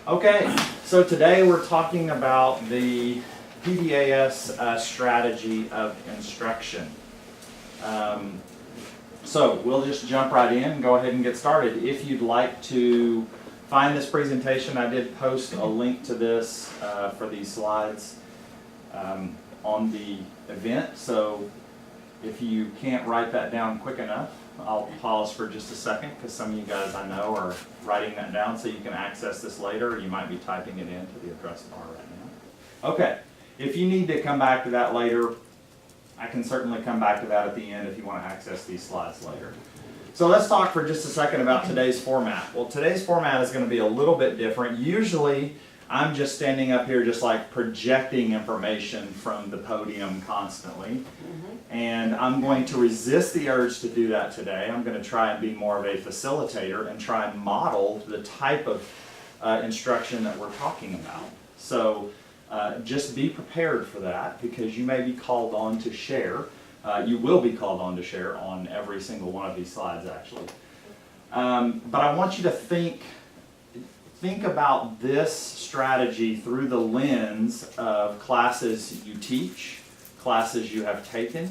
Okay, so today we're talking about the PDAS strategy of instruction. So we'll just jump right in and go ahead and get started. If you'd like to find this presentation, I did post a link to this for these slides on the event. So if you can't write that down quick enough, I'll pause for just a second because some of you guys I know are writing that down so you can access this later, or you might be typing it into the address bar right now. Okay, if you need to come back to that later, I can certainly come back to that at the end if you want to access these slides later. So let's talk for just a second about today's format. Well, today's format is going to be a little bit different. Usually I'm just standing up here just like projecting information from the podium constantly. And I'm going to resist the urge to do that today. I'm going to try and be more of a facilitator and try and model the type of instruction that we're talking about. So just be prepared for that because you may be called on to share. You will be called on to share on every single one of these slides actually. But I want you to think about this strategy through the lens of classes you teach, classes you have taken,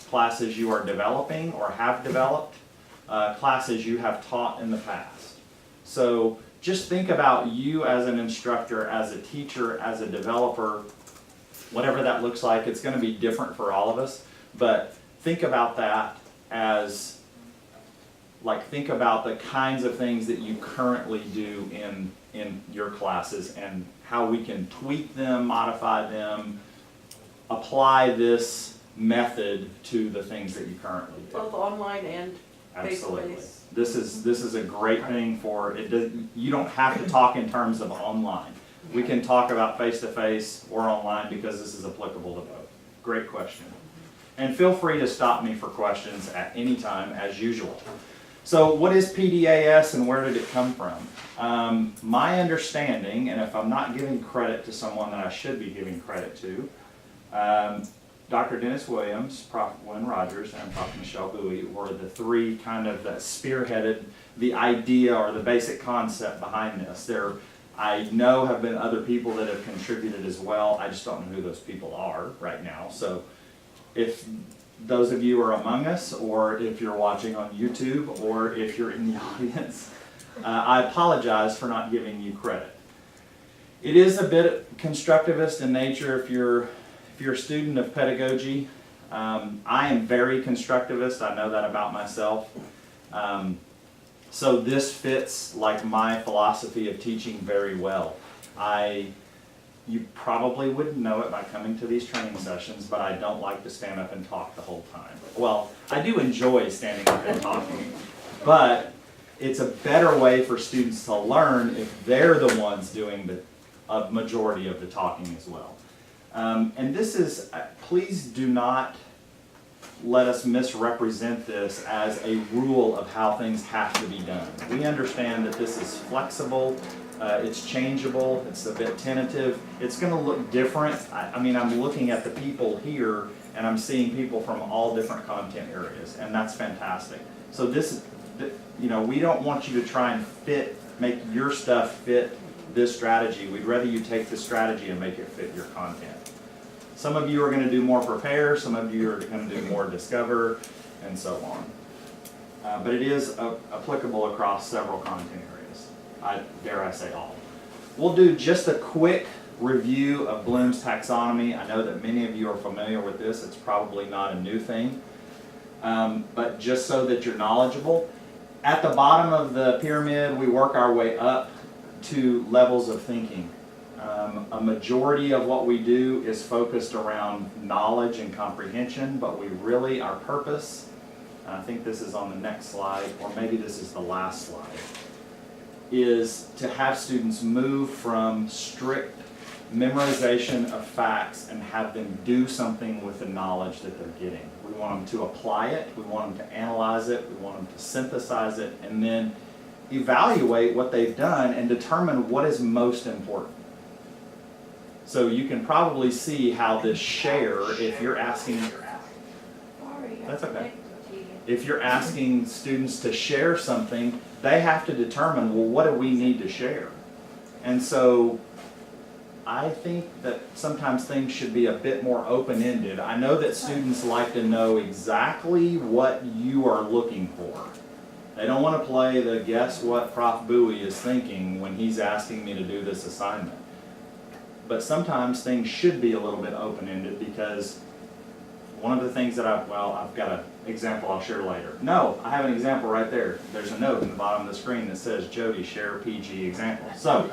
classes you are developing or have developed, classes you have taught in the past. So just think about you as an instructor, as a teacher, as a developer, whatever that looks like. It's going to be different for all of us, but think about that as think about the kinds of things that you currently do in your classes and how we can tweak them, modify them, apply this method to the things that you currently do. Both online and Absolutely. face-to-face. This is a great thing for it. You don't have to talk in terms of online. We can talk about face-to-face or online because this is applicable to both. Great question. And feel free to stop me for questions at any time as usual. So what is PDAS and where did it come from? My understanding, and if I'm not giving credit to someone that I should be giving credit to, Dr. Dennis Williams, Prof. Gwen Rogers, and Prof. Michelle Bowie were the three kind of that spearheaded the idea or the basic concept behind this. There, I know, have been other people that have contributed as well. I just don't know who those people are right now. So if those of you are among us, or if you're watching on YouTube, or if you're in the audience, I apologize for not giving you credit. It is a bit constructivist in nature. If you're a student of pedagogy, I am very constructivist. I know that about myself. So this fits like my philosophy of teaching very well. You probably wouldn't know it by coming to these training sessions, but I don't like to stand up and talk the whole time. Well, I do enjoy standing up and talking, but it's a better way for students to learn if they're the ones doing a majority of the talking as well. And this is, please do not let us misrepresent this as a rule of how things have to be done. We understand that this is flexible, it's changeable, it's a bit tentative, it's going to look different. I mean, I'm looking at the people here and I'm seeing people from all different content areas, and that's fantastic. So this, we don't want you to try and make your stuff fit this strategy. We'd rather you take this strategy and make it fit your content. Some of you are going to do more prepare, some of you are going to do more discover, and so on. But it is applicable across several content areas. Dare I say all. We'll do just a quick review of Bloom's taxonomy. I know that many of you are familiar with this. It's probably not a new thing. But just so that you're knowledgeable, at the bottom of the pyramid, we work our way up to levels of thinking. A majority of what we do is focused around knowledge and comprehension, but our purpose, and I think this is on the next slide, or maybe this is the last slide, is to have students move from strict memorization of facts and have them do something with the knowledge that they're getting. We want them to apply it, we want them to analyze it, we want them to synthesize it, and then evaluate what they've done and determine what is most important. So you can probably see how this share, if you're asking, that's okay. If you're asking students to share something, they have to determine, well, what do we need to share? And so I think that sometimes things should be a bit more open-ended. I know that students like to know exactly what you are looking for. They don't want to play the guess what Prof. Bowie is thinking when he's asking me to do this assignment. But sometimes things should be a little bit open-ended, because one of the things that I've got an example I'll share later. No, I have an example right there. There's a note in the bottom of the screen that says, Jody, share PG example. So,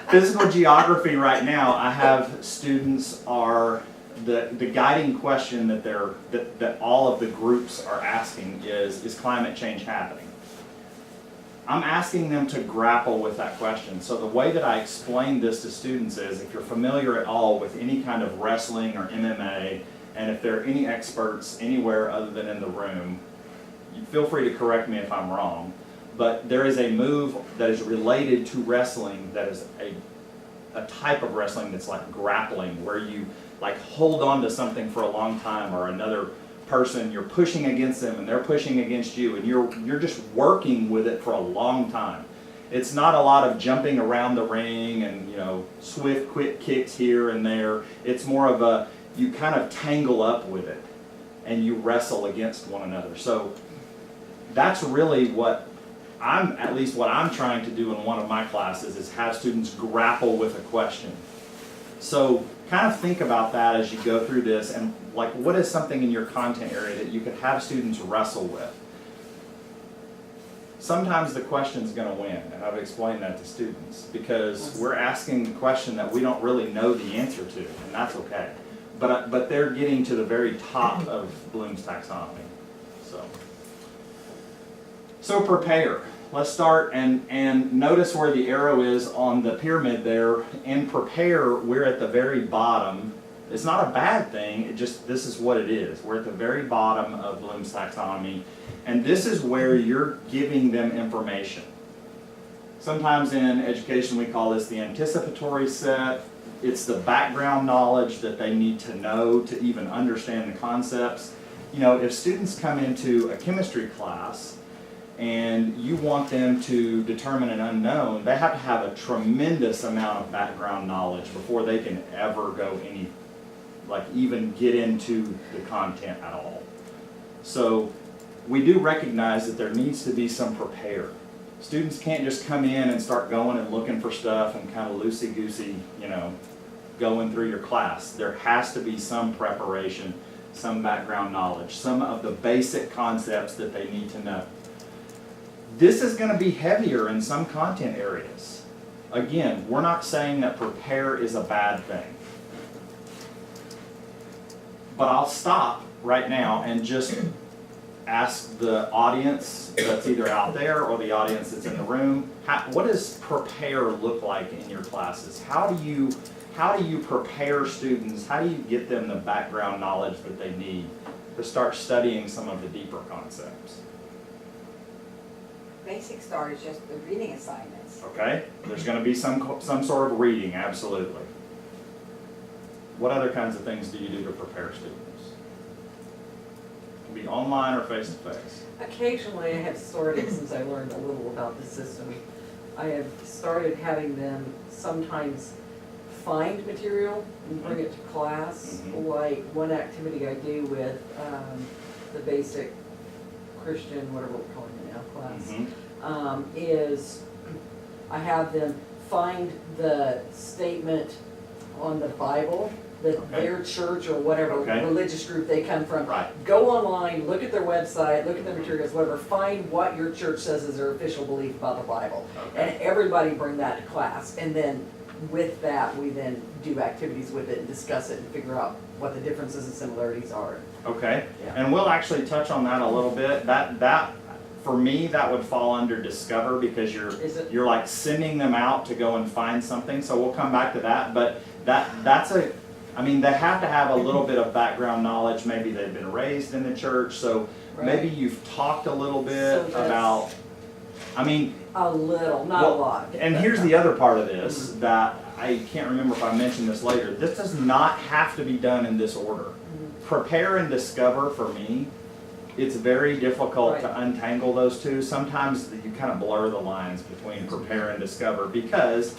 physical geography right now, I have students are, the guiding question that all of the groups are asking is climate change happening? I'm asking them to grapple with that question. So the way that I explain this to students is, if you're familiar at all with any kind of wrestling or MMA, and if there are any experts anywhere other than in the room, you feel free to correct me if I'm wrong, but there is a move that is related to wrestling that is a type of wrestling that's like grappling, where you like hold on to something for a long time, or another person, you're pushing against them and they're pushing against you, and you're just working with it for a long time. It's not a lot of jumping around the ring and, you know, swift quick kicks here and there. It's more of a, you kind of tangle up with it and you wrestle against one another. So that's really what at least what I'm trying to do in one of my classes, is have students grapple with a question. So kind of think about that as you go through this, and like, what is something in your content area that you could have students wrestle with? Sometimes the question's going to win, and I've explained that to students, because we're asking the question that we don't really know the answer to, and that's okay. But they're getting to the very top of Bloom's taxonomy. So prepare. Let's start and notice where the arrow is on the pyramid there. In prepare, we're at the very bottom. It's not a bad thing, this is what it is. We're at the very bottom of Bloom's taxonomy, and this is where you're giving them information. Sometimes in education we call this the anticipatory set. It's the background knowledge that they need to know to even understand the concepts. You know, if students come into a chemistry class and you want them to determine an unknown, they have to have a tremendous amount of background knowledge before they can ever go even get into the content at all. So we do recognize that there needs to be some prepare. Students can't just come in and start going and looking for stuff and kind of loosey-goosey, you know, going through your class. There has to be some preparation, some background knowledge, some of the basic concepts that they need to know. This is going to be heavier in some content areas. Again, we're not saying that prepare is a bad thing. But I'll stop right now and just ask the audience that's either out there or the audience that's in the room, what does prepare look like in your classes? How do you prepare students? How do you get them the background knowledge that they need to start studying some of the deeper concepts? Basic start is just the reading assignments. Okay, there's going to be some sort of reading, absolutely. What other kinds of things do you do to prepare students? It can be online or face-to-face. Occasionally I have started, since I learned a little about the system, I have started having them sometimes find material and bring it to class. Like one activity I do with the basic Christian, whatever we're calling it now, class, is I have them find the statement on the Bible that their church or whatever religious group they come from. Right. Go online, look at their website, look at their materials, whatever, find what your church says is their official belief about the Bible. And everybody bring that to class. And then with that, we then do activities with it and discuss it and figure out what the differences and similarities are. Okay, Yeah. and we'll actually touch on that a little bit. That for me, that would fall under discover because Is it? you're like sending them out to go and find something, so we'll come back to that, but that's I mean, they have to have a little bit of background knowledge, maybe they've been raised in the church, so maybe Right. you've talked a little So bit that's- about, I mean, A little, not a well, lot. and here's the other part of this, that I can't remember if I mentioned this later, this does not have to be done in this order. Prepare and discover, for me, it's very difficult to Right. untangle those two. Sometimes you kind of blur the lines between prepare and discover, because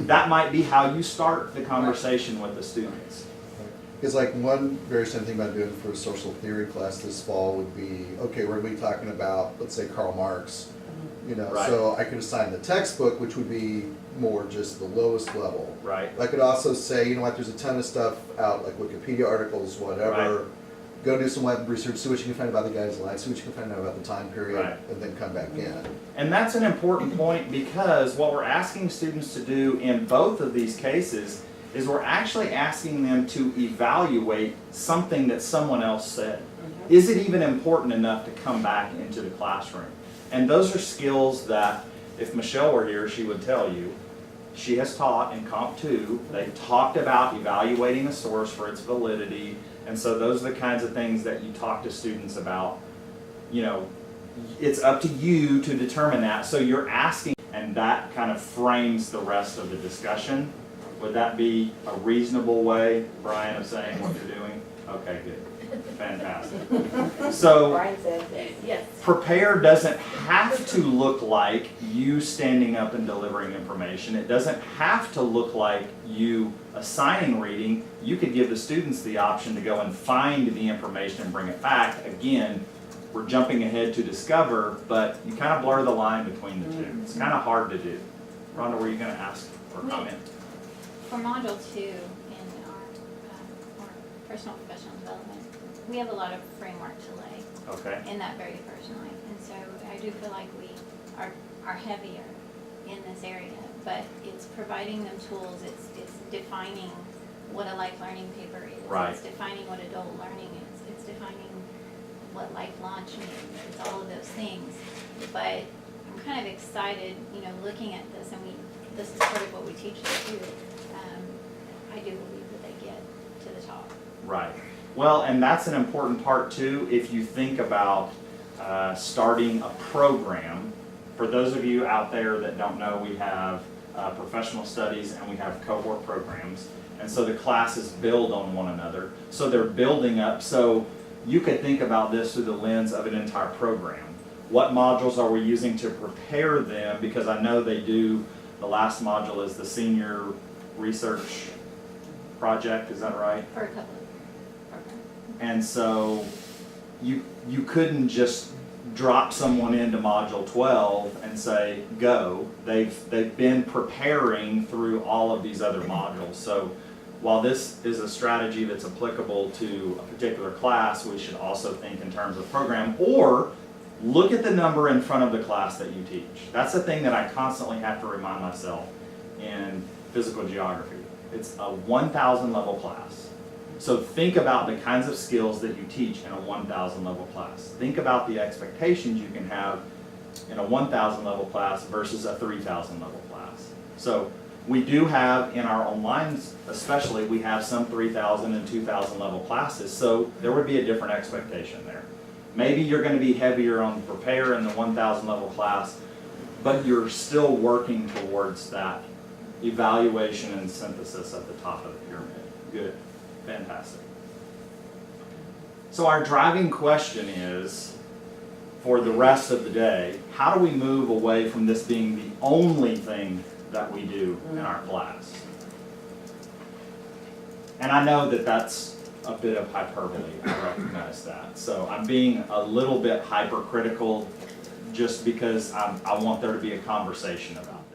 that might be how you start the conversation with the students. Because like one very simple thing about doing for a social theory class this fall would be, okay, we're gonna be talking about, let's say Karl Marx, you know, Right. so I could assign the textbook, which would be more just the lowest level. Right. I could also say, you know what, there's a ton of stuff out, like Wikipedia articles, whatever. Go do some web research, see what you can find about the guy's life, see what you can find out about the time period, Right. and then come back in. And that's an important point, because what we're asking students to do in both of these cases is we're actually asking them to evaluate something that someone else said. Is it even important enough to come back into the classroom? And those are skills that, if Michelle were here, she would tell you. She has taught in Comp 2, they've talked about evaluating a source for its validity, and so those are the kinds of things that you talk to students about. You know, it's up to you to determine that, so you're asking, and that kind of frames the rest of the discussion. Would that be a reasonable way, Brian, of saying what you're doing? Okay, good. Fantastic. So, Brian says yes. Yes. prepare doesn't have to look like you standing up and delivering information. It doesn't have to look like you assigning reading. You could give the students the option to go and find the information and bring it back. Again, we're jumping ahead to discover, but you kind of blur the line between the two. It's kind of hard to do. Rhonda, were you going to ask or comment? For Module 2 in our personal professional development, we have a lot of framework to lay Okay. in that very first line. And so I do feel like we are heavier in this area, but it's providing them tools, it's defining what a life learning paper is. Right. It's defining what adult learning is. It's defining what life launch means. It's all of those things. But I'm kind of excited, you know, looking at this, and this is part of what we teach them too. I do believe that they get to the top. Right. Well, and that's an important part too, if you think about starting a program. For those of you out there that don't know, we have professional studies and we have cohort programs. And so the classes build on one another. So they're building up. So you could think about this through the lens of an entire program. What modules are we using to prepare them? Because I know they do, the last module is the senior research project, is that right? For a couple of programs. And so you couldn't just drop someone into module 12 and say, go. They've been preparing through all of these other modules. So while this is a strategy that's applicable to a particular class, we should also think in terms of program, or look at the number in front of the class that you teach. That's the thing that I constantly have to remind myself in physical geography. It's a 1,000 level class. So think about the kinds of skills that you teach in a 1,000 level class. Think about the expectations you can have in a 1,000 level class versus a 3,000 level class. So we do have in our online, especially, we have some 3,000 and 2,000 level classes. So there would be a different expectation there. Maybe you're going to be heavier on prepare in the 1,000 level class, but you're still working towards that evaluation and synthesis at the top of the pyramid. Good. Fantastic. So our driving question is, for the rest of the day, how do we move away from this being the only thing that we do in our class? And I know that that's a bit of hyperbole, I recognize that. So I'm being a little bit hypercritical just because I want there to be a conversation about this.